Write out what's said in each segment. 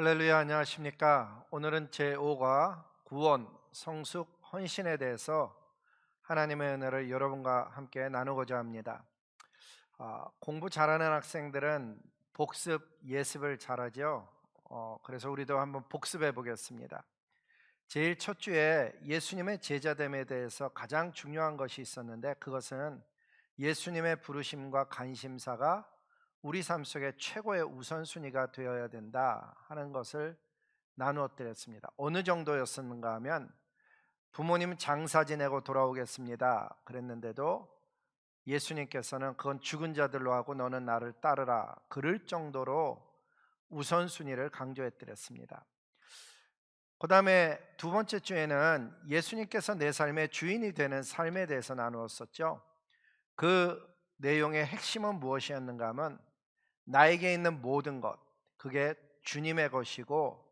할렐루야, 안녕하십니까? 오늘은 제5과 구원, 성숙, 헌신에 대해서 하나님의 은혜를 여러분과 함께 나누고자 합니다. 공부 잘하는 학생들은 복습, 예습을 잘하죠. 그래서 우리도 한번 복습해 보겠습니다. 제일 첫 주에 예수님의 제자됨에 대해서 가장 중요한 것이 있었는데, 그것은 예수님의 부르심과 관심사가 우리 삶 속에 최고의 우선순위가 되어야 된다 하는 것을 나누어 드렸습니다. 어느 정도였는가 하면, 부모님 장사 지내고 돌아오겠습니다 그랬는데도 예수님께서는 그건 죽은 자들로 하고 너는 나를 따르라 그럴 정도로 우선순위를 강조해 드렸습니다. 그 다음에 두 번째 주에는 예수님께서 내 삶의 주인이 되는 삶에 대해서 나누었었죠. 그 내용의 핵심은 무엇이었는가 하면, 나에게 있는 모든 것, 그게 주님의 것이고,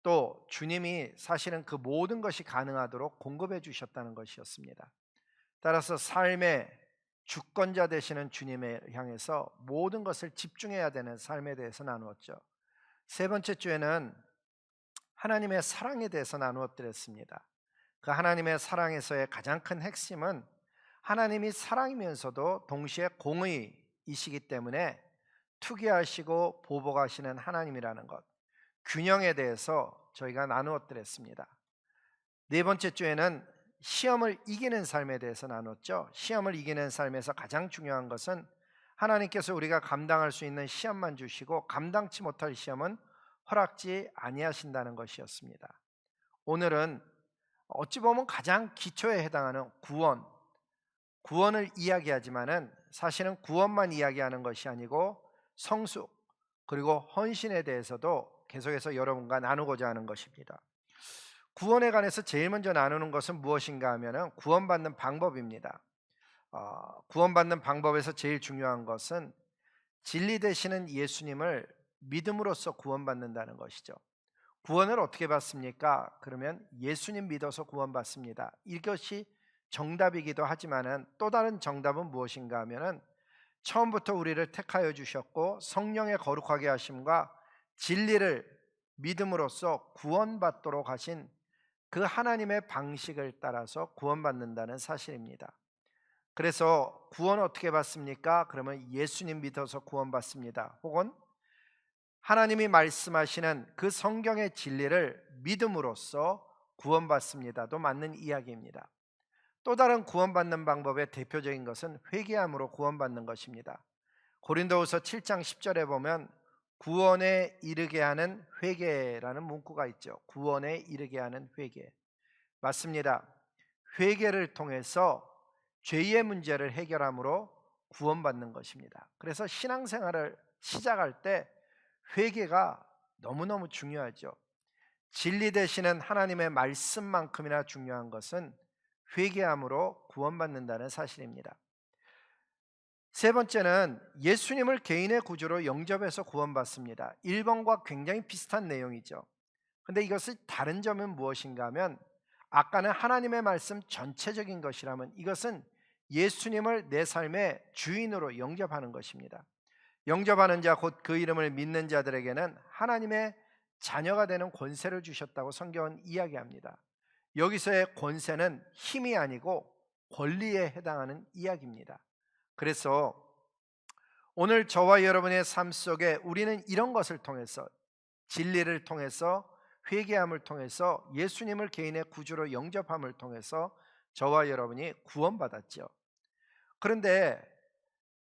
또 주님이 사실은 그 모든 것이 가능하도록 공급해 주셨다는 것이었습니다. 따라서 삶의 주권자 되시는 주님에 향해서 모든 것을 집중해야 되는 삶에 대해서 나누었죠. 세 번째 주에는 하나님의 사랑에 대해서 나누어 드렸습니다. 그 하나님의 사랑에서의 가장 큰 핵심은 하나님이 사랑이면서도 동시에 공의이시기 때문에 투기하시고 보복하시는 하나님이라는 것, 균형에 대해서 저희가 나누어 드렸습니다. 네 번째 주에는 시험을 이기는 삶에 대해서 나눴죠. 시험을 이기는 삶에서 가장 중요한 것은 하나님께서 우리가 감당할 수 있는 시험만 주시고 감당치 못할 시험은 허락지 아니하신다는 것이었습니다. 오늘은 어찌 보면 가장 기초에 해당하는 구원을 이야기하지만은 사실은 구원만 이야기하는 것이 아니고 성숙 그리고 헌신에 대해서도 계속해서 여러분과 나누고자 하는 것입니다. 구원에 관해서 제일 먼저 나누는 것은 무엇인가 하면은 구원받는 방법입니다. 구원받는 방법에서 제일 중요한 것은 진리 되시는 예수님을 믿음으로써 구원받는다는 것이죠. 구원을 어떻게 받습니까? 그러면 예수님 믿어서 구원받습니다. 이것이 정답이기도 하지만은 또 다른 정답은 무엇인가 하면은, 처음부터 우리를 택하여 주셨고 성령의 거룩하게 하심과 진리를 믿음으로써 구원받도록 하신 그 하나님의 방식을 따라서 구원받는다는 사실입니다. 그래서 구원 어떻게 받습니까? 그러면 예수님 믿어서 구원받습니다. 혹은 하나님이 말씀하시는 그 성경의 진리를 믿음으로써 구원받습니다도 맞는 이야기입니다. 또 다른 구원받는 방법의 대표적인 것은 회개함으로 구원받는 것입니다. 고린도후서 7장 10절에 보면 구원에 이르게 하는 회개라는 문구가 있죠. 구원에 이르게 하는 회개. 맞습니다. 회개를 통해서 죄의 문제를 해결함으로 구원받는 것입니다. 그래서 신앙생활을 시작할 때 회개가 너무너무 중요하죠. 진리 되시는 하나님의 말씀만큼이나 중요한 것은 회개함으로 구원받는다는 사실입니다. 세 번째는 예수님을 개인의 구주로 영접해서 구원받습니다. 1번과 굉장히 비슷한 내용이죠. 그런데 이것을 다른 점은 무엇인가 하면, 아까는 하나님의 말씀 전체적인 것이라면 이것은 예수님을 내 삶의 주인으로 영접하는 것입니다. 영접하는 자 곧 그 이름을 믿는 자들에게는 하나님의 자녀가 되는 권세를 주셨다고 성경은 이야기합니다. 여기서의 권세는 힘이 아니고 권리에 해당하는 이야기입니다. 그래서 오늘 저와 여러분의 삶 속에 우리는 이런 것을 통해서, 진리를 통해서, 회개함을 통해서, 예수님을 개인의 구주로 영접함을 통해서 저와 여러분이 구원받았죠. 그런데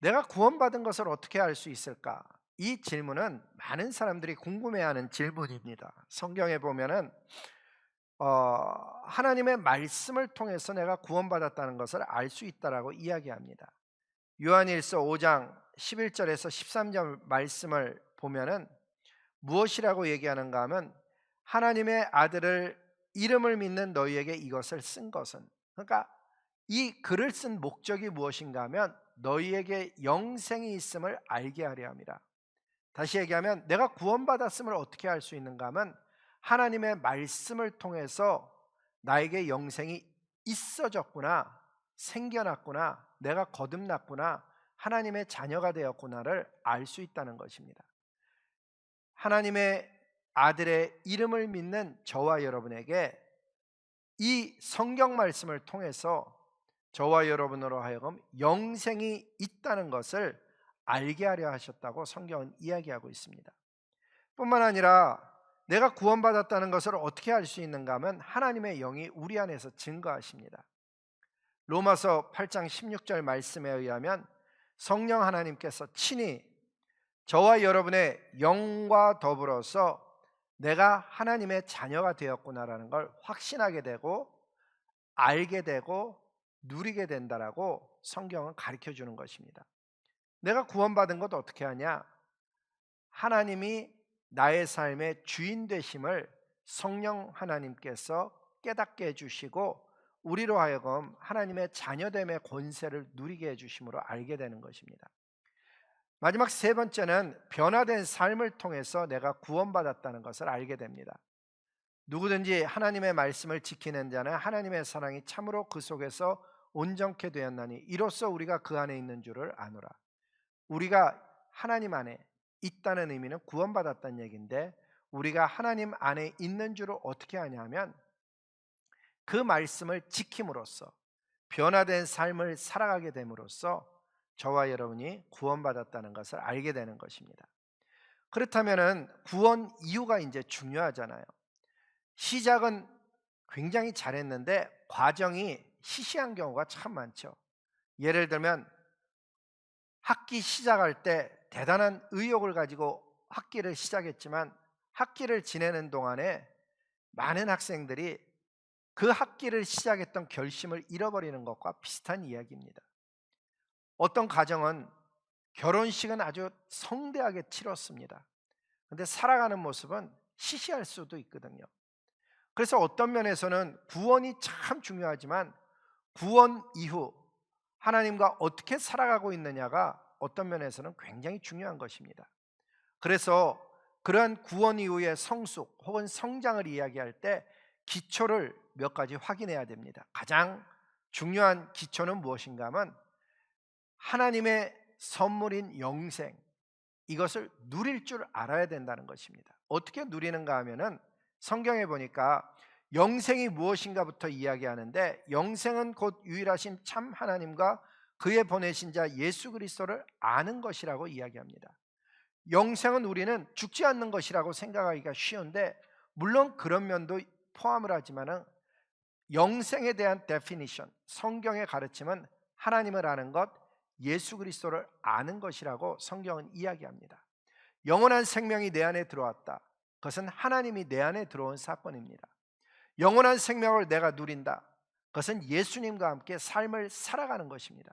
내가 구원받은 것을 어떻게 알 수 있을까? 이 질문은 많은 사람들이 궁금해하는 질문입니다. 성경에 보면은 하나님의 말씀을 통해서 내가 구원받았다는 것을 알 수 있다라고 이야기합니다. 요한일서 5장 11절에서 13절 말씀을 보면은 무엇이라고 얘기하는가 하면, 하나님의 아들을 이름을 믿는 너희에게 이것을 쓴 것은, 그러니까 이 글을 쓴 목적이 무엇인가 하면 너희에게 영생이 있음을 알게 하려 함이라. 다시 얘기하면 내가 구원받았음을 어떻게 알 수 있는가 하면, 하나님의 말씀을 통해서 나에게 영생이 있어졌구나, 생겨났구나, 내가 거듭났구나, 하나님의 자녀가 되었구나를 알 수 있다는 것입니다. 하나님의 아들의 이름을 믿는 저와 여러분에게 이 성경 말씀을 통해서 저와 여러분으로 하여금 영생이 있다는 것을 알게 하려 하셨다고 성경은 이야기하고 있습니다. 뿐만 아니라 내가 구원받았다는 것을 어떻게 알 수 있는가 하면 하나님의 영이 우리 안에서 증거하십니다. 로마서 8장 16절 말씀에 의하면 성령 하나님께서 친히 저와 여러분의 영과 더불어서 내가 하나님의 자녀가 되었구나라는 걸 확신하게 되고 알게 되고 누리게 된다라고 성경은 가르쳐 주는 것입니다. 내가 구원받은 것 어떻게 하냐? 하나님이 나의 삶의 주인 되심을 성령 하나님께서 깨닫게 해주시고 우리로 하여금 하나님의 자녀됨의 권세를 누리게 해주심으로 알게 되는 것입니다. 마지막 세 번째는 변화된 삶을 통해서 내가 구원받았다는 것을 알게 됩니다. 누구든지 하나님의 말씀을 지키는 자는 하나님의 사랑이 참으로 그 속에서 온전케 되었나니 이로써 우리가 그 안에 있는 줄을 아노라. 우리가 하나님 안에 있다는 의미는 구원받았다는 얘기인데 우리가 하나님 안에 있는 줄을 어떻게 아냐면 그 말씀을 지킴으로써 변화된 삶을 살아가게 됨으로써 저와 여러분이 구원받았다는 것을 알게 되는 것입니다. 그렇다면은 구원 이유가 이제 중요하잖아요. 시작은 굉장히 잘했는데 과정이 시시한 경우가 참 많죠. 예를 들면 학기 시작할 때 대단한 의욕을 가지고 학기를 시작했지만 학기를 지내는 동안에 많은 학생들이 그 학기를 시작했던 결심을 잃어버리는 것과 비슷한 이야기입니다. 어떤 가정은 결혼식은 아주 성대하게 치렀습니다. 그런데 살아가는 모습은 시시할 수도 있거든요. 그래서 어떤 면에서는 구원이 참 중요하지만 구원 이후 하나님과 어떻게 살아가고 있느냐가 어떤 면에서는 굉장히 중요한 것입니다. 그래서 그러한 구원 이후의 성숙 혹은 성장을 이야기할 때 기초를 몇 가지 확인해야 됩니다. 가장 중요한 기초는 무엇인가 하면 하나님의 선물인 영생, 이것을 누릴 줄 알아야 된다는 것입니다. 어떻게 누리는가 하면은 성경에 보니까 영생이 무엇인가부터 이야기하는데 영생은 곧 유일하신 참 하나님과 그의 보내신 자 예수 그리스도를 아는 것이라고 이야기합니다. 영생은 우리는 죽지 않는 것이라고 생각하기가 쉬운데 물론 그런 면도 포함을 하지만은 영생에 대한 데피니션, 성경의 가르침은 하나님을 아는 것, 예수 그리스도를 아는 것이라고 성경은 이야기합니다. 영원한 생명이 내 안에 들어왔다. 그것은 하나님이 내 안에 들어온 사건입니다. 영원한 생명을 내가 누린다. 그것은 예수님과 함께 삶을 살아가는 것입니다.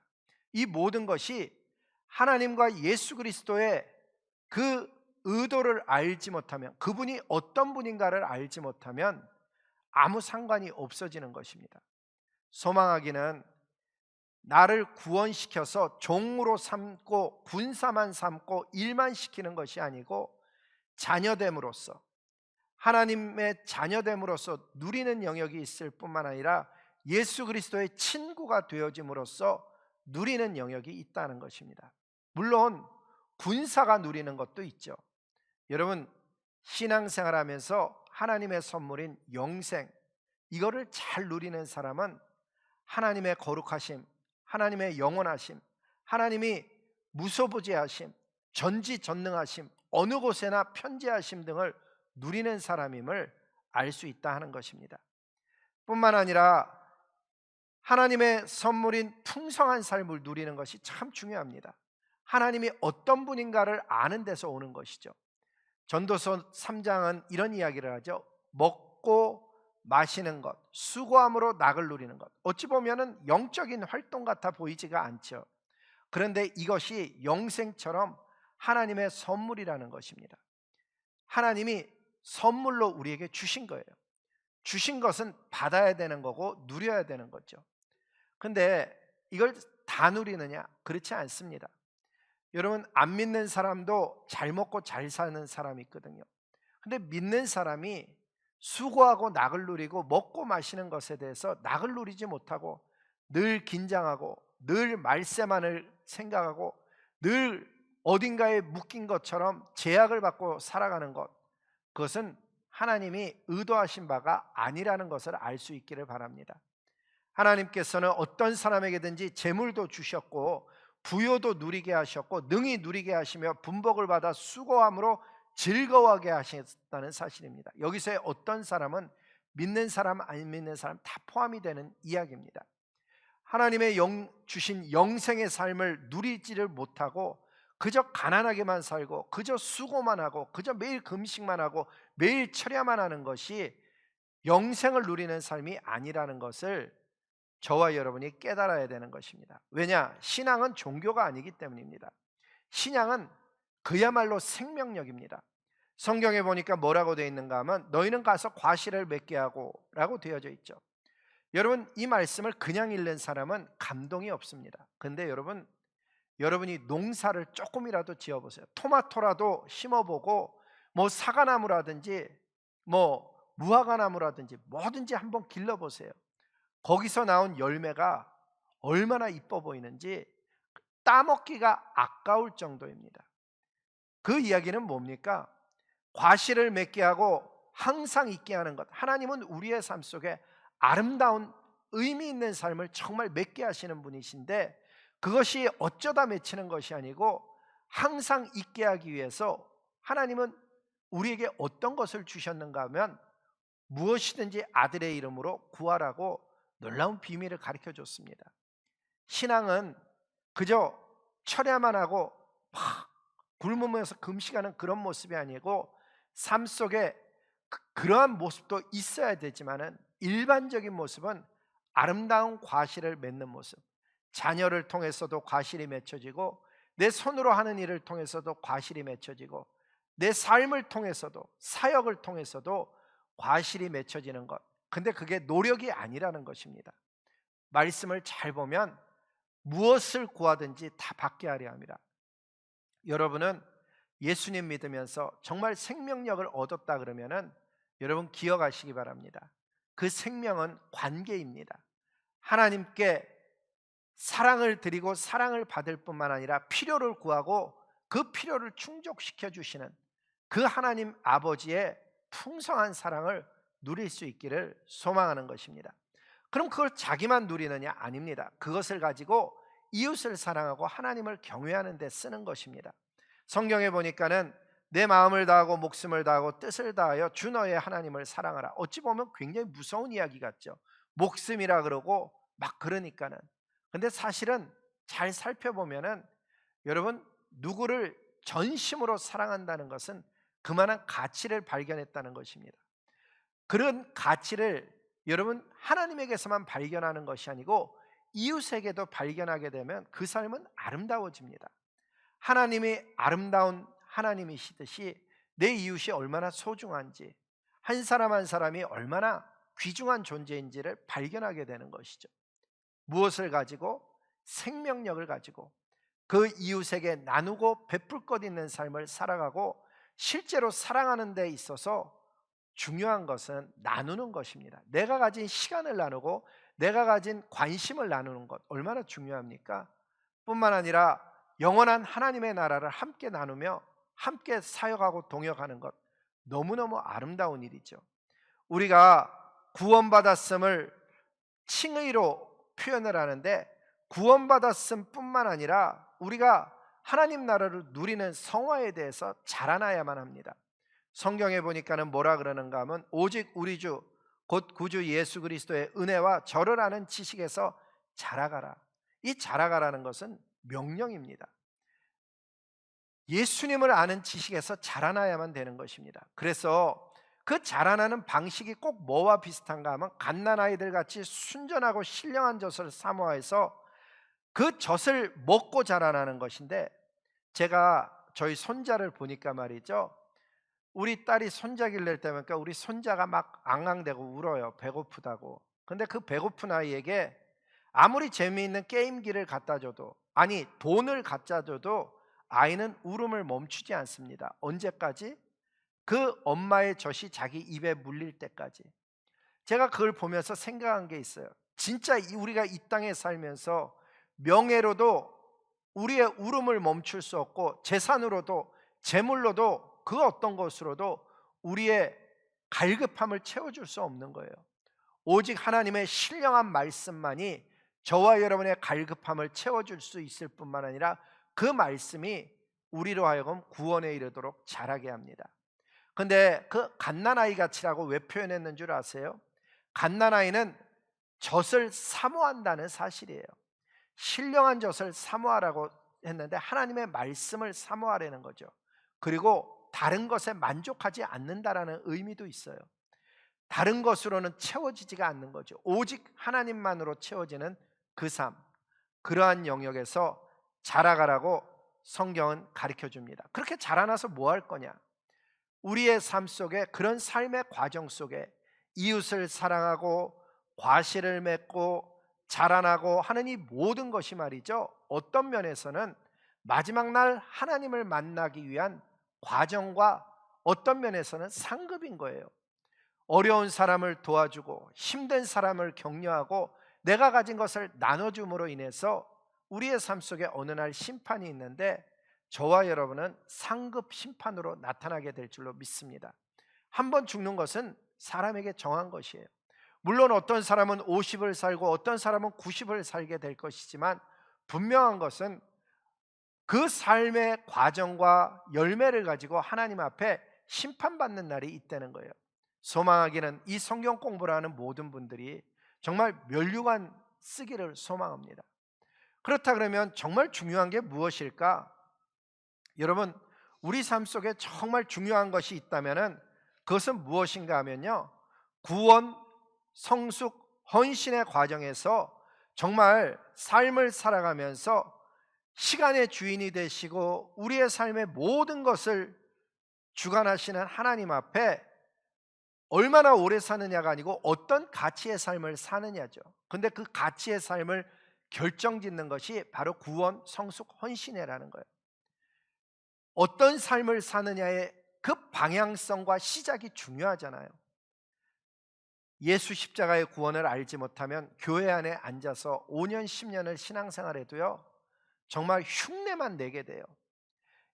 이 모든 것이 하나님과 예수 그리스도의 그 의도를 알지 못하면, 그분이 어떤 분인가를 알지 못하면 아무 상관이 없어지는 것입니다. 소망하기는 나를 구원시켜서 종으로 삼고 군사만 삼고 일만 시키는 것이 아니고 자녀됨으로써, 하나님의 자녀됨으로써 누리는 영역이 있을 뿐만 아니라 예수 그리스도의 친구가 되어짐으로써 누리는 영역이 있다는 것입니다. 물론 군사가 누리는 것도 있죠. 여러분, 신앙생활하면서 하나님의 선물인 영생, 이거를 잘 누리는 사람은 하나님의 거룩하심, 하나님의 영원하심, 하나님이 무소부재하심, 전지전능하심, 어느 곳에나 편재하심 등을 누리는 사람임을 알 수 있다 하는 것입니다. 뿐만 아니라 하나님의 선물인 풍성한 삶을 누리는 것이 참 중요합니다. 하나님이 어떤 분인가를 아는 데서 오는 것이죠. 전도서 3장은 이런 이야기를 하죠. 먹고 마시는 것, 수고함으로 낙을 누리는 것. 어찌 보면은 영적인 활동 같아 보이지가 않죠. 그런데 이것이 영생처럼 하나님의 선물이라는 것입니다. 하나님이 선물로 우리에게 주신 거예요. 주신 것은 받아야 되는 거고 누려야 되는 거죠. 근데 이걸 다 누리느냐? 그렇지 않습니다. 여러분, 안 믿는 사람도 잘 먹고 잘 사는 사람이 있거든요. 근데 믿는 사람이 수고하고 낙을 누리고 먹고 마시는 것에 대해서 낙을 누리지 못하고 늘 긴장하고 늘 말세만을 생각하고 늘 어딘가에 묶인 것처럼 제약을 받고 살아가는 것, 그것은 하나님이 의도하신 바가 아니라는 것을 알 수 있기를 바랍니다. 하나님께서는 어떤 사람에게든지 재물도 주셨고 부요도 누리게 하셨고 능히 누리게 하시며 분복을 받아 수고함으로 즐거워하게 하셨다는 사실입니다. 여기서의 어떤 사람은 믿는 사람 안 믿는 사람 다 포함이 되는 이야기입니다. 하나님의 주신 영생의 삶을 누리지를 못하고 그저 가난하게만 살고 그저 수고만 하고 그저 매일 금식만 하고 매일 철야만 하는 것이 영생을 누리는 삶이 아니라는 것을 저와 여러분이 깨달아야 되는 것입니다. 왜냐? 신앙은 종교가 아니기 때문입니다. 신앙은 그야말로 생명력입니다. 성경에 보니까 뭐라고 되어 있는가 하면 너희는 가서 과실을 맺게 하고 라고 되어져 있죠. 여러분, 이 말씀을 그냥 읽는 사람은 감동이 없습니다. 근데 여러분이 농사를 조금이라도 지어보세요. 토마토라도 심어보고 뭐 사과나무라든지 뭐 무화과나무라든지 뭐든지 한번 길러보세요. 거기서 나온 열매가 얼마나 이뻐 보이는지 따먹기가 아까울 정도입니다. 그 이야기는 뭡니까? 과실을 맺게 하고 항상 있게 하는 것. 하나님은 우리의 삶 속에 아름다운 의미 있는 삶을 정말 맺게 하시는 분이신데 그것이 어쩌다 맺히는 것이 아니고 항상 있게 하기 위해서 하나님은 우리에게 어떤 것을 주셨는가 하면 무엇이든지 아들의 이름으로 구하라고 놀라운 비밀을 가르쳐 줬습니다. 신앙은 그저 철야만 하고 막 굶으면서 금식하는 그런 모습이 아니고 삶 속에 그러한 모습도 있어야 되지만은 일반적인 모습은 아름다운 과실을 맺는 모습. 자녀를 통해서도 과실이 맺혀지고 내 손으로 하는 일을 통해서도 과실이 맺혀지고 내 삶을 통해서도 사역을 통해서도 과실이 맺혀지는 것. 근데 그게 노력이 아니라는 것입니다. 말씀을 잘 보면 무엇을 구하든지 다 받게 하려 합니다. 여러분은 예수님 믿으면서 정말 생명력을 얻었다 그러면은 여러분 기억하시기 바랍니다. 그 생명은 관계입니다. 하나님께 사랑을 드리고 사랑을 받을 뿐만 아니라 필요를 구하고 그 필요를 충족시켜 주시는 그 하나님 아버지의 풍성한 사랑을 누릴 수 있기를 소망하는 것입니다. 그럼 그걸 자기만 누리느냐? 아닙니다. 그것을 가지고 이웃을 사랑하고 하나님을 경외하는 데 쓰는 것입니다. 성경에 보니까는 내 마음을 다하고 목숨을 다하고 뜻을 다하여 주 너의 하나님을 사랑하라. 어찌 보면 굉장히 무서운 이야기 같죠. 목숨이라 그러고 막 그러니까는. 근데 사실은 잘 살펴보면은 여러분 누구를 전심으로 사랑한다는 것은 그만한 가치를 발견했다는 것입니다. 그런 가치를 여러분 하나님에게서만 발견하는 것이 아니고 이웃에게도 발견하게 되면 그 삶은 아름다워집니다. 하나님이 아름다운 하나님이시듯이 내 이웃이 얼마나 소중한지 한 사람 한 사람이 얼마나 귀중한 존재인지를 발견하게 되는 것이죠. 무엇을 가지고? 생명력을 가지고 그 이웃에게 나누고 베풀 것 있는 삶을 살아가고 실제로 사랑하는 데 있어서 중요한 것은 나누는 것입니다. 내가 가진 시간을 나누고 내가 가진 관심을 나누는 것 얼마나 중요합니까? 뿐만 아니라 영원한 하나님의 나라를 함께 나누며 함께 사역하고 동역하는 것 너무너무 아름다운 일이죠. 우리가 구원받았음을 칭의로 표현을 하는데 구원받았음 뿐만 아니라 우리가 하나님 나라를 누리는 성화에 대해서 자라나야만 합니다. 성경에 보니까는 뭐라 그러는가 하면 오직 우리 주 곧 구주 예수 그리스도의 은혜와 저를 아는 지식에서 자라가라. 이 자라가라는 것은 명령입니다. 예수님을 아는 지식에서 자라나야만 되는 것입니다. 그래서 그 자라나는 방식이 꼭 뭐와 비슷한가 하면 갓난아이들 같이 순전하고 신령한 젖을 사모해서 그 젖을 먹고 자라나는 것인데 제가 저희 손자를 보니까 말이죠, 우리 딸이 손자기를 낼 때니까 우리 손자가 막 앙앙대고 울어요. 배고프다고. 근데 그 배고픈 아이에게 아무리 재미있는 게임기를 갖다 줘도, 아니 돈을 갖다 줘도 아이는 울음을 멈추지 않습니다. 언제까지? 그 엄마의 젖이 자기 입에 물릴 때까지. 제가 그걸 보면서 생각한 게 있어요. 진짜 우리가 이 땅에 살면서 명예로도 우리의 울음을 멈출 수 없고 재산으로도 재물로도 그 어떤 것으로도 우리의 갈급함을 채워줄 수 없는 거예요. 오직 하나님의 신령한 말씀만이 저와 여러분의 갈급함을 채워줄 수 있을 뿐만 아니라 그 말씀이 우리로 하여금 구원에 이르도록 자라게 합니다. 근데 그 갓난아이 같이라고 왜 표현했는 줄 아세요? 갓난아이는 젖을 사모한다는 사실이에요. 신령한 젖을 사모하라고 했는데 하나님의 말씀을 사모하라는 거죠. 그리고 다른 것에 만족하지 않는다라는 의미도 있어요. 다른 것으로는 채워지지가 않는 거죠. 오직 하나님만으로 채워지는 그 삶, 그러한 영역에서 자라가라고 성경은 가르쳐 줍니다. 그렇게 자라나서 뭐 할 거냐? 우리의 삶 속에, 그런 삶의 과정 속에 이웃을 사랑하고 과실을 맺고 자라나고 하는 이 모든 것이 말이죠, 어떤 면에서는 마지막 날 하나님을 만나기 위한 과정과 어떤 면에서는 상급인 거예요. 어려운 사람을 도와주고 힘든 사람을 격려하고 내가 가진 것을 나눠줌으로 인해서 우리의 삶 속에 어느 날 심판이 있는데, 저와 여러분은 상급 심판으로 나타나게 될 줄로 믿습니다. 한 번 죽는 것은 사람에게 정한 것이에요. 물론 어떤 사람은 50을 살고 어떤 사람은 90을 살게 될 것이지만, 분명한 것은 그 삶의 과정과 열매를 가지고 하나님 앞에 심판받는 날이 있다는 거예요. 소망하기는 이 성경 공부를 하는 모든 분들이 정말 면류관 쓰기를 소망합니다. 그렇다 그러면 정말 중요한 게 무엇일까? 여러분, 우리 삶 속에 정말 중요한 것이 있다면 그것은 무엇인가 하면요, 구원, 성숙, 헌신의 과정에서 정말 삶을 살아가면서 시간의 주인이 되시고 우리의 삶의 모든 것을 주관하시는 하나님 앞에 얼마나 오래 사느냐가 아니고 어떤 가치의 삶을 사느냐죠. 근데 그 가치의 삶을 결정짓는 것이 바로 구원, 성숙, 헌신이라는 거예요. 어떤 삶을 사느냐의 그 방향성과 시작이 중요하잖아요. 예수 십자가의 구원을 알지 못하면 교회 안에 앉아서 5년 10년을 신앙생활해도요, 정말 흉내만 내게 돼요.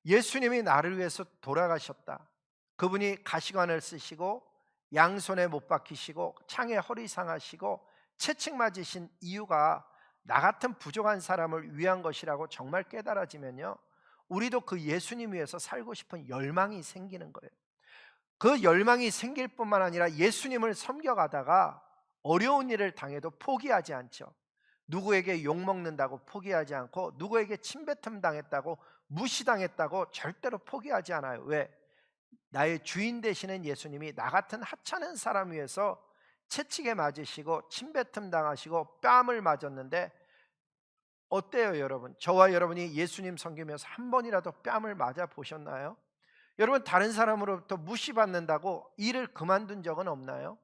예수님이 나를 위해서 돌아가셨다, 그분이 가시관을 쓰시고 양손에 못 박히시고 창에 허리 상하시고 채찍 맞으신 이유가 나 같은 부족한 사람을 위한 것이라고 정말 깨달아지면요, 우리도 그 예수님 위해서 살고 싶은 열망이 생기는 거예요. 그 열망이 생길 뿐만 아니라 예수님을 섬겨가다가 어려운 일을 당해도 포기하지 않죠. 누구에게 욕먹는다고 포기하지 않고, 누구에게 침뱉음 당했다고, 무시당했다고 절대로 포기하지 않아요. 왜? 나의 주인 되시는 예수님이 나 같은 하찮은 사람 위해서 채찍에 맞으시고 침뱉음 당하시고 뺨을 맞았는데, 어때요 여러분? 저와 여러분이 예수님 섬기면서 한 번이라도 뺨을 맞아 보셨나요? 여러분, 다른 사람으로부터 무시받는다고 일을 그만둔 적은 없나요?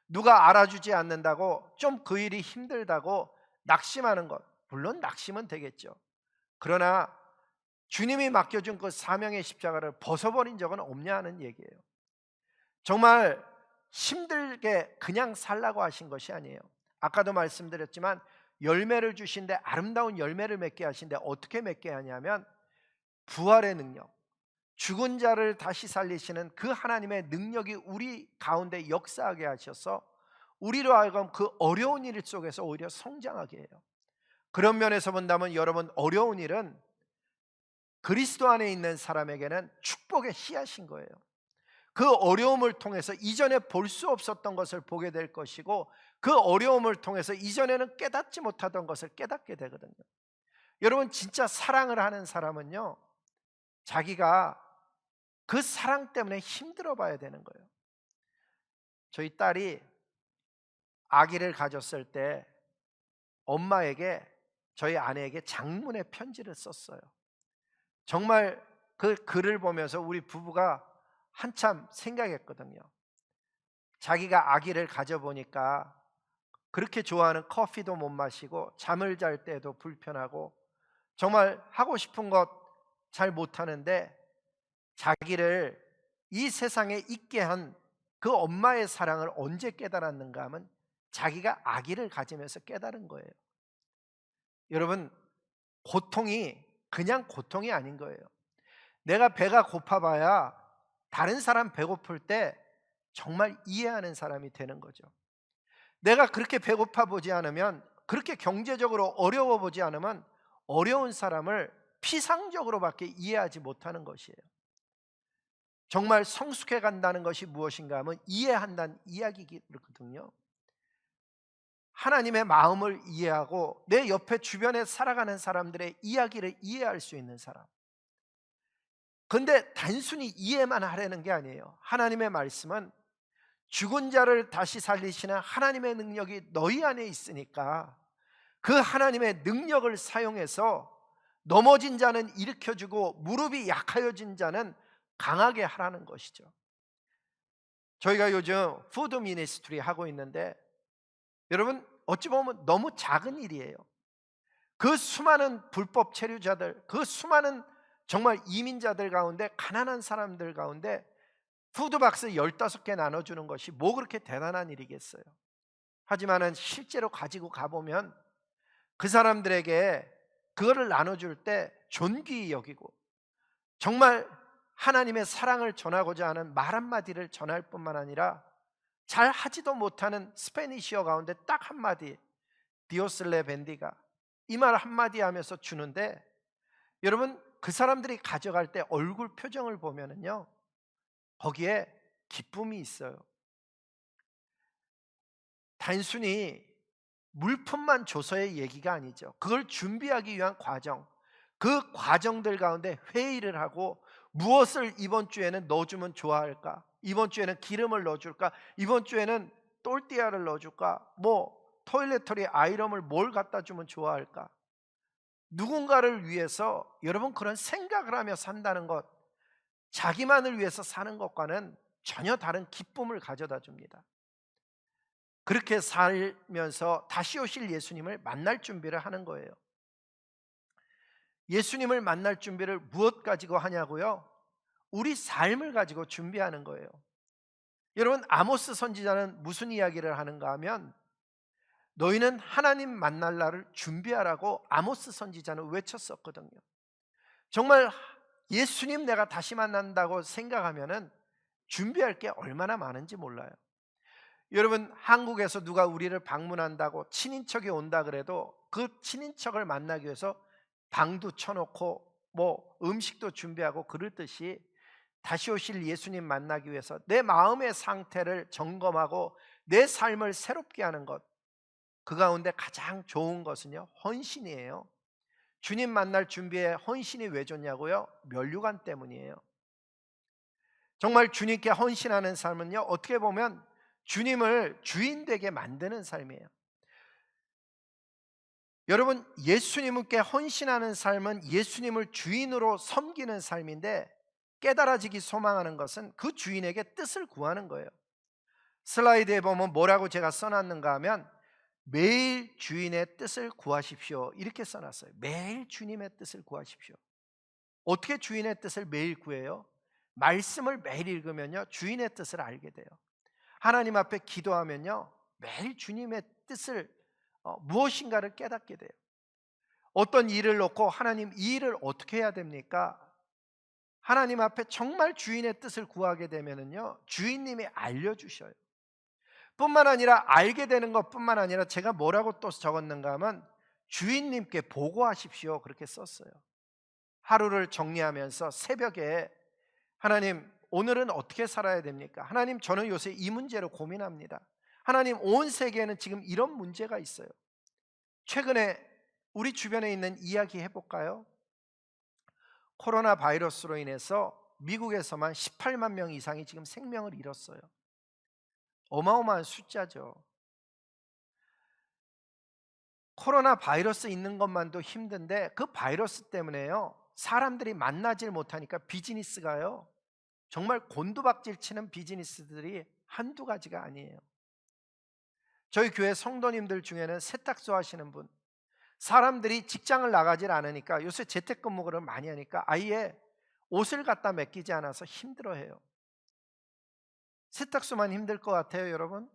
누가 알아주지 않는다고 좀 그 일이 힘들다고 낙심하는 것, 물론 낙심은 되겠죠. 그러나 주님이 맡겨준 그 사명의 십자가를 벗어버린 적은 없냐는 얘기예요. 정말 힘들게 그냥 살라고 하신 것이 아니에요. 아까도 말씀드렸지만 열매를 주신데, 아름다운 열매를 맺게 하신데 어떻게 맺게 하냐면 부활의 능력, 죽은 자를 다시 살리시는 그 하나님의 능력이 우리 가운데 역사하게 하셔서 우리로 하여금 그 어려운 일 속에서 오히려 성장하게 해요. 그런 면에서 본다면 여러분, 어려운 일은 그리스도 안에 있는 사람에게는 축복의 씨앗인 거예요. 그 어려움을 통해서 이전에 볼 수 없었던 것을 보게 될 것이고, 그 어려움을 통해서 이전에는 깨닫지 못하던 것을 깨닫게 되거든요. 여러분, 진짜 사랑을 하는 사람은요, 자기가 그 사랑 때문에 힘들어 봐야 되는 거예요. 저희 딸이 아기를 가졌을 때 엄마에게, 저희 아내에게 장문의 편지를 썼어요. 정말 그 글을 보면서 우리 부부가 한참 생각했거든요. 자기가 아기를 가져보니까 그렇게 좋아하는 커피도 못 마시고 잠을 잘 때도 불편하고 정말 하고 싶은 것 잘 못하는데, 자기를 이 세상에 있게 한 그 엄마의 사랑을 언제 깨달았는가 하면 자기가 아기를 가지면서 깨달은 거예요. 여러분, 고통이 그냥 고통이 아닌 거예요. 내가 배가 고파봐야 다른 사람 배고플 때 정말 이해하는 사람이 되는 거죠. 내가 그렇게 배고파 보지 않으면, 그렇게 경제적으로 어려워 보지 않으면 어려운 사람을 피상적으로밖에 이해하지 못하는 것이에요. 정말 성숙해 간다는 것이 무엇인가 하면 이해한다는 이야기거든요. 하나님의 마음을 이해하고 내 옆에 주변에 살아가는 사람들의 이야기를 이해할 수 있는 사람. 근데 단순히 이해만 하려는 게 아니에요. 하나님의 말씀은 죽은 자를 다시 살리시는 하나님의 능력이 너희 안에 있으니까 그 하나님의 능력을 사용해서 넘어진 자는 일으켜주고 무릎이 약하여진 자는 강하게 하라는 것이죠. 저희가 요즘 푸드 미니스트리 하고 있는데, 여러분 어찌 보면 너무 작은 일이에요. 그 수많은 불법 체류자들, 그 수많은 정말 이민자들 가운데, 가난한 사람들 가운데 푸드박스 15개 나눠주는 것이 뭐 그렇게 대단한 일이겠어요. 하지만은 실제로 가지고 가보면 그 사람들에게 그거를 나눠줄 때 존귀히 여기고, 정말 하나님의 사랑을 전하고자 하는 말 한마디를 전할 뿐만 아니라 잘 하지도 못하는 스페니시어 가운데 딱 한마디, 디오슬레 벤디가, 이 말 한마디 하면서 주는데, 여러분 그 사람들이 가져갈 때 얼굴 표정을 보면은요, 거기에 기쁨이 있어요. 단순히 물품만 줘서의 얘기가 아니죠. 그걸 준비하기 위한 과정, 그 과정들 가운데 회의를 하고, 무엇을 이번 주에는 넣어주면 좋아할까? 이번 주에는 기름을 넣어줄까? 이번 주에는 또르띠아를 넣어줄까? 뭐 토일레터리 아이럼을 뭘 갖다 주면 좋아할까? 누군가를 위해서 여러분 그런 생각을 하며 산다는 것, 자기만을 위해서 사는 것과는 전혀 다른 기쁨을 가져다 줍니다. 그렇게 살면서 다시 오실 예수님을 만날 준비를 하는 거예요. 예수님을 만날 준비를 무엇 가지고 하냐고요? 우리 삶을 가지고 준비하는 거예요. 여러분 아모스 선지자는 무슨 이야기를 하는가 하면, 너희는 하나님 만날 날을 준비하라고 아모스 선지자는 외쳤었거든요. 정말 예수님 내가 다시 만난다고 생각하면은 준비할 게 얼마나 많은지 몰라요. 여러분 한국에서 누가 우리를 방문한다고 친인척이 온다 그래도 그 친인척을 만나기 위해서 방도 쳐놓고 뭐 음식도 준비하고 그러듯이, 다시 오실 예수님 만나기 위해서 내 마음의 상태를 점검하고 내 삶을 새롭게 하는 것, 그 가운데 가장 좋은 것은요, 헌신이에요. 주님 만날 준비에 헌신이 왜 좋냐고요? 면류관 때문이에요. 정말 주님께 헌신하는 삶은요, 어떻게 보면 주님을 주인 되게 만드는 삶이에요. 여러분 예수님께 헌신하는 삶은 예수님을 주인으로 섬기는 삶인데, 깨달아지기 소망하는 것은 그 주인에게 뜻을 구하는 거예요. 슬라이드에 보면 뭐라고 제가 써놨는가 하면, 매일 주인의 뜻을 구하십시오 이렇게 써놨어요. 매일 주님의 뜻을 구하십시오. 어떻게 주인의 뜻을 매일 구해요? 말씀을 매일 읽으면요, 주인의 뜻을 알게 돼요. 하나님 앞에 기도하면요, 매일 주님의 뜻을 무엇인가를 깨닫게 돼요. 어떤 일을 놓고 하나님 이 일을 어떻게 해야 됩니까? 하나님 앞에 정말 주인의 뜻을 구하게 되면은요, 주인님이 알려주셔요. 뿐만 아니라 알게 되는 것뿐만 아니라 제가 뭐라고 또 적었는가 하면, 주인님께 보고하십시오 그렇게 썼어요. 하루를 정리하면서 새벽에, 하나님 오늘은 어떻게 살아야 됩니까? 하나님 저는 요새 이 문제로 고민합니다. 하나님 온 세계에는 지금 이런 문제가 있어요. 최근에 우리 주변에 있는 이야기 해볼까요? 코로나 바이러스로 인해서 미국에서만 18만 명 이상이 지금 생명을 잃었어요. 어마어마한 숫자죠. 코로나 바이러스 있는 것만도 힘든데, 그 바이러스 때문에요, 사람들이 만나질 못하니까 비즈니스가요, 정말 곤두박질 치는 비즈니스들이 한두 가지가 아니에요. 저희 교회 성도님들 중에는 세탁소 하시는 분, 사람들이 직장을 나가질 않으니까 요새 재택근무를 많이 하니까 아예 옷을 갖다 맡기지 않아서 힘들어해요. 세탁소만 힘들 것 같아요 여러분?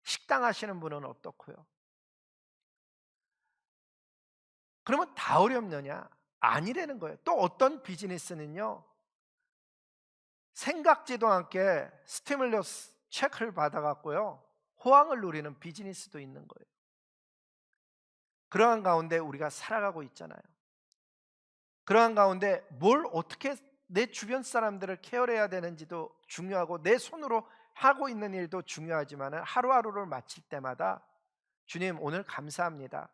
식당 하시는 분은 어떻고요? 그러면 다 어렵느냐? 아니라는 거예요. 또 어떤 비즈니스는요, 생각지도 않게 스티뮬러스 체크를 받아갖고요, 호황을 누리는 비즈니스도 있는 거예요. 그러한 가운데 우리가 살아가고 있잖아요. 그러한 가운데 뭘 어떻게 내 주변 사람들을 케어해야 되는지도 중요하고 내 손으로 하고 있는 일도 중요하지만 하루하루를 마칠 때마다 주님 오늘 감사합니다.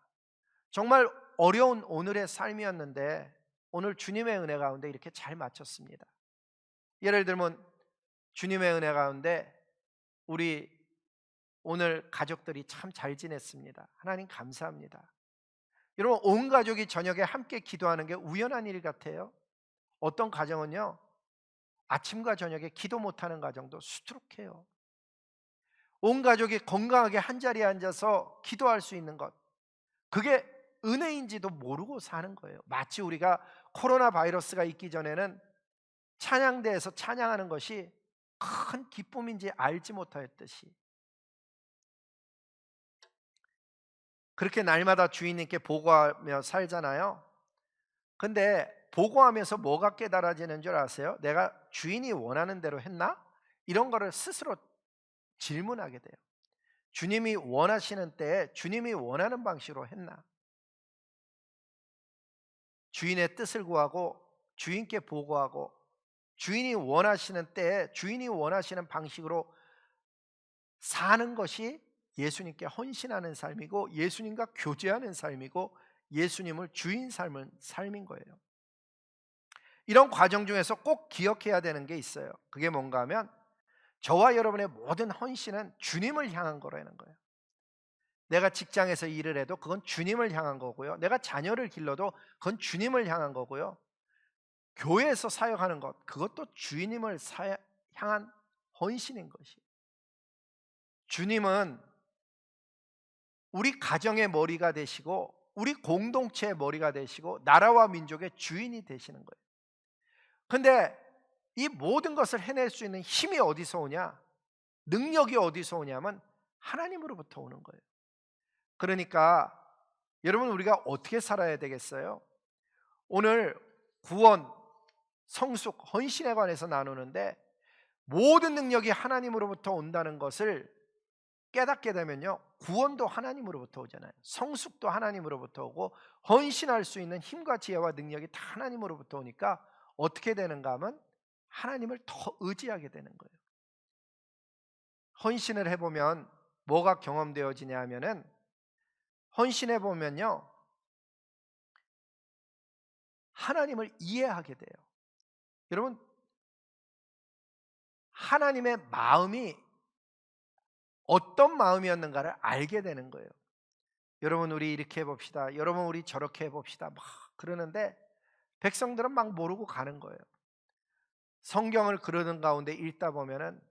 정말 어려운 오늘의 삶이었는데 오늘 주님의 은혜 가운데 이렇게 잘 마쳤습니다. 예를 들면 주님의 은혜 가운데 우리 오늘 가족들이 참 잘 지냈습니다. 하나님 감사합니다. 여러분 온 가족이 저녁에 함께 기도하는 게 우연한 일 같아요? 어떤 가정은요, 아침과 저녁에 기도 못하는 가정도 수두룩해요. 온 가족이 건강하게 한자리에 앉아서 기도할 수 있는 것, 그게 은혜인지도 모르고 사는 거예요. 마치 우리가 코로나 바이러스가 있기 전에는 찬양대에서 찬양하는 것이 큰 기쁨인지 알지 못하였듯이, 그렇게 날마다 주인님께 보고하며 살잖아요. 근데 보고하면서 뭐가 깨달아지는 줄 아세요? 내가 주인이 원하는 대로 했나? 이런 거를 스스로 질문하게 돼요. 주님이 원하시는 때에 주님이 원하는 방식으로 했나? 주인의 뜻을 구하고 주인께 보고하고 주인이 원하시는 때에 주인이 원하시는 방식으로 사는 것이 예수님께 헌신하는 삶이고 예수님과 교제하는 삶이고 예수님을 주인 삶은 삶인 거예요. 이런 과정 중에서 꼭 기억해야 되는 게 있어요. 그게 뭔가 하면 저와 여러분의 모든 헌신은 주님을 향한 거라는 거예요. 내가 직장에서 일을 해도 그건 주님을 향한 거고요. 내가 자녀를 길러도 그건 주님을 향한 거고요. 교회에서 사역하는 것, 그것도 주님을 향한 헌신인 것이. 주님은 우리 가정의 머리가 되시고 우리 공동체의 머리가 되시고 나라와 민족의 주인이 되시는 거예요. 근데 이 모든 것을 해낼 수 있는 힘이 어디서 오냐? 능력이 어디서 오냐면 하나님으로부터 오는 거예요. 그러니까 여러분 우리가 어떻게 살아야 되겠어요? 오늘 구원, 성숙, 헌신에 관해서 나누는데 모든 능력이 하나님으로부터 온다는 것을 깨닫게 되면요, 구원도 하나님으로부터 오잖아요. 성숙도 하나님으로부터 오고 헌신할 수 있는 힘과 지혜와 능력이 다 하나님으로부터 오니까 어떻게 되는가 하면 하나님을 더 의지하게 되는 거예요. 헌신을 해보면 뭐가 경험되어지냐 하면은, 헌신해 보면요 하나님을 이해하게 돼요. 여러분 하나님의 마음이 어떤 마음이었는가를 알게 되는 거예요. 여러분 우리 이렇게 해봅시다, 여러분 우리 저렇게 해봅시다 막 그러는데 백성들은 막 모르고 가는 거예요. 성경을 그러는 가운데 읽다 보면은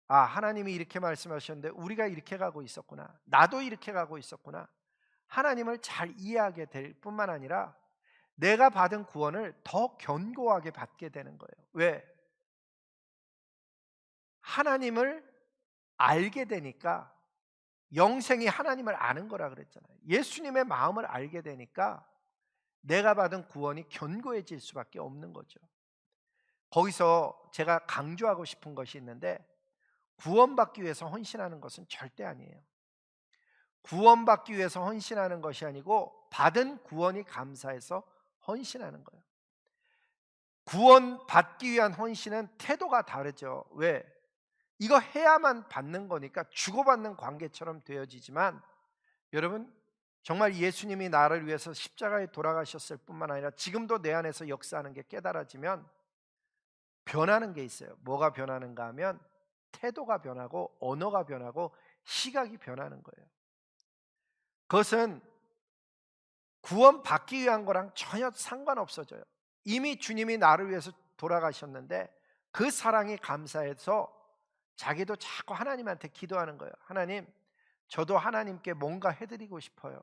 아, 하나님이 이렇게 말씀하셨는데 우리가 이렇게 가고 있었구나, 나도 이렇게 가고 있었구나, 하나님을 잘 이해하게 될 뿐만 아니라 내가 받은 구원을 더 견고하게 받게 되는 거예요. 왜? 하나님을 알게 되니까. 영생이 하나님을 아는 거라 그랬잖아요. 예수님의 마음을 알게 되니까 내가 받은 구원이 견고해질 수밖에 없는 거죠. 거기서 제가 강조하고 싶은 것이 있는데, 구원받기 위해서 헌신하는 것은 절대 아니에요. 구원받기 위해서 헌신하는 것이 아니고 받은 구원이 감사해서 헌신하는 거예요. 구원받기 위한 헌신은 태도가 다르죠. 왜? 이거 해야만 받는 거니까 주고받는 관계처럼 되어지지만, 여러분 정말 예수님이 나를 위해서 십자가에 돌아가셨을 뿐만 아니라 지금도 내 안에서 역사하는 게 깨달아지면 변하는 게 있어요. 뭐가 변하는가 하면 태도가 변하고 언어가 변하고 시각이 변하는 거예요. 그것은 구원받기 위한 거랑 전혀 상관없어져요. 이미 주님이 나를 위해서 돌아가셨는데 그 사랑이 감사해서 자기도 자꾸 하나님한테 기도하는 거예요. 하나님, 저도 하나님께 뭔가 해드리고 싶어요.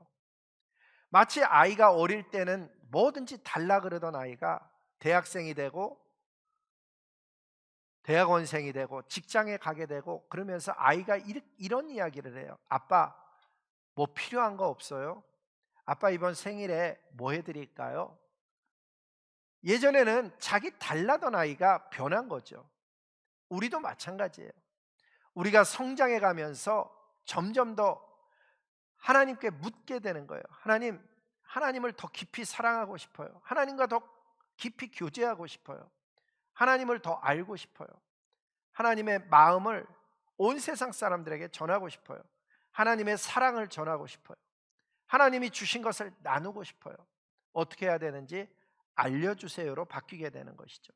마치 아이가 어릴 때는 뭐든지 달라 그러던 아이가 대학생이 되고 대학원생이 되고 직장에 가게 되고 그러면서 아이가 이런 이야기를 해요. 아빠, 뭐 필요한 거 없어요? 아빠 이번 생일에 뭐 해드릴까요? 예전에는 자기 달라던 아이가 변한 거죠. 우리도 마찬가지예요. 우리가 성장해 가면서 점점 더 하나님께 묻게 되는 거예요. 하나님을 더 깊이 사랑하고 싶어요. 하나님과 더 깊이 교제하고 싶어요. 하나님을 더 알고 싶어요. 하나님의 마음을 온 세상 사람들에게 전하고 싶어요. 하나님의 사랑을 전하고 싶어요. 하나님이 주신 것을 나누고 싶어요. 어떻게 해야 되는지 알려주세요로 바뀌게 되는 것이죠.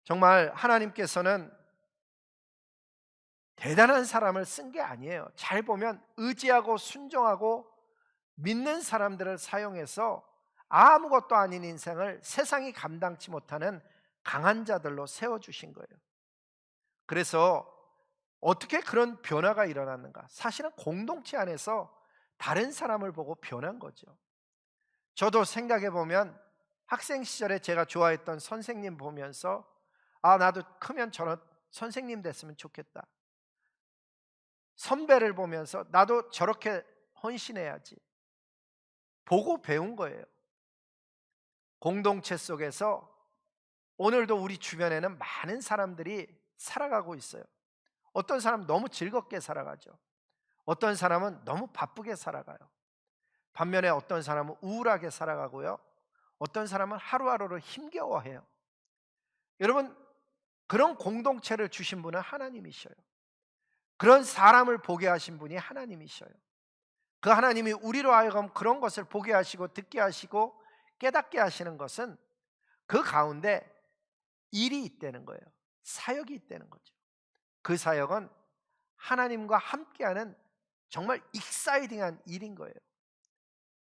정말 하나님께서는 대단한 사람을 쓴 게 아니에요. 잘 보면 의지하고 순종하고 믿는 사람들을 사용해서 아무것도 아닌 인생을 세상이 감당치 못하는 강한 자들로 세워주신 거예요. 그래서 어떻게 그런 변화가 일어났는가? 사실은 공동체 안에서 다른 사람을 보고 변한 거죠. 저도 생각해 보면 학생 시절에 제가 좋아했던 선생님 보면서 나도 크면 저런 선생님 됐으면 좋겠다. 선배를 보면서 나도 저렇게 헌신해야지. 보고 배운 거예요. 공동체 속에서 오늘도 우리 주변에는 많은 사람들이 살아가고 있어요. 어떤 사람은 너무 즐겁게 살아가죠. 어떤 사람은 너무 바쁘게 살아가요. 반면에 어떤 사람은 우울하게 살아가고요. 어떤 사람은 하루하루를 힘겨워해요. 여러분, 그런 공동체를 주신 분은 하나님이셔요. 그런 사람을 보게 하신 분이 하나님이셔요. 그 하나님이 우리로 하여금 그런 것을 보게 하시고 듣게 하시고 깨닫게 하시는 것은 그 가운데 일이 있다는 거예요. 사역이 있다는 거죠. 그 사역은 하나님과 함께하는 정말 익사이딩한 일인 거예요.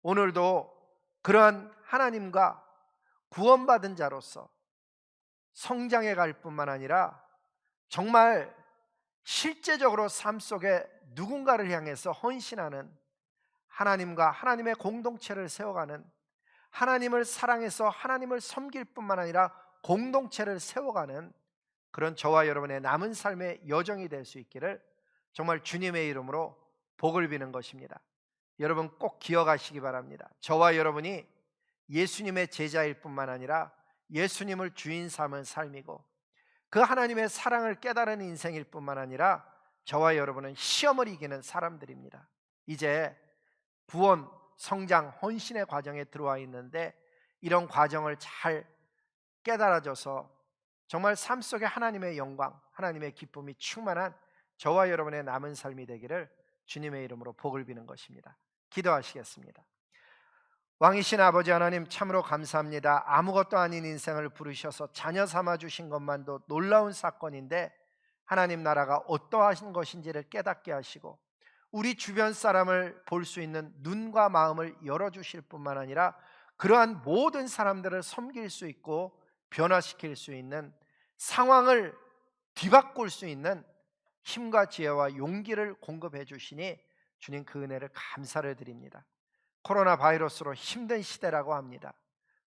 오늘도 그러한 하나님과 구원받은 자로서 성장해 갈 뿐만 아니라 정말 실제적으로 삶 속에 누군가를 향해서 헌신하는, 하나님과 하나님의 공동체를 세워가는, 하나님을 사랑해서 하나님을 섬길 뿐만 아니라 공동체를 세워가는 그런 저와 여러분의 남은 삶의 여정이 될 수 있기를 정말 주님의 이름으로 복을 비는 것입니다. 여러분 꼭 기억하시기 바랍니다. 저와 여러분이 예수님의 제자일 뿐만 아니라 예수님을 주인 삼은 삶이고 그 하나님의 사랑을 깨달은 인생일 뿐만 아니라 저와 여러분은 시험을 이기는 사람들입니다. 이제 구원, 성장, 헌신의 과정에 들어와 있는데 이런 과정을 잘 깨달아져서 정말 삶 속에 하나님의 영광, 하나님의 기쁨이 충만한 저와 여러분의 남은 삶이 되기를 주님의 이름으로 복을 비는 것입니다. 기도하시겠습니다. 왕이신 아버지 하나님, 참으로 감사합니다. 아무것도 아닌 인생을 부르셔서 자녀 삼아 주신 것만도 놀라운 사건인데 하나님 나라가 어떠하신 것인지를 깨닫게 하시고 우리 주변 사람을 볼 수 있는 눈과 마음을 열어주실 뿐만 아니라 그러한 모든 사람들을 섬길 수 있고 변화시킬 수 있는, 상황을 뒤바꿀 수 있는 힘과 지혜와 용기를 공급해 주시니 주님 그 은혜를 감사를 드립니다. 코로나 바이러스로 힘든 시대라고 합니다.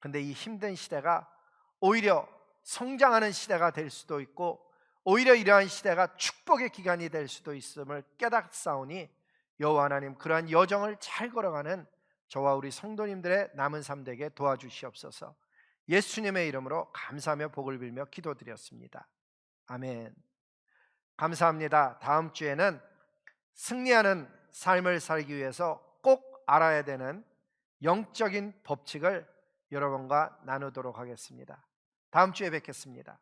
근데 이 힘든 시대가 오히려 성장하는 시대가 될 수도 있고 오히려 이러한 시대가 축복의 기간이 될 수도 있음을 깨닫사오니 여호와 하나님, 그러한 여정을 잘 걸어가는 저와 우리 성도님들의 남은 삶 되게 도와주시옵소서. 예수님의 이름으로 감사하며 복을 빌며 기도드렸습니다. 아멘. 감사합니다. 다음 주에는 승리하는 삶을 살기 위해서 꼭 알아야 되는 영적인 법칙을 여러분과 나누도록 하겠습니다. 다음 주에 뵙겠습니다.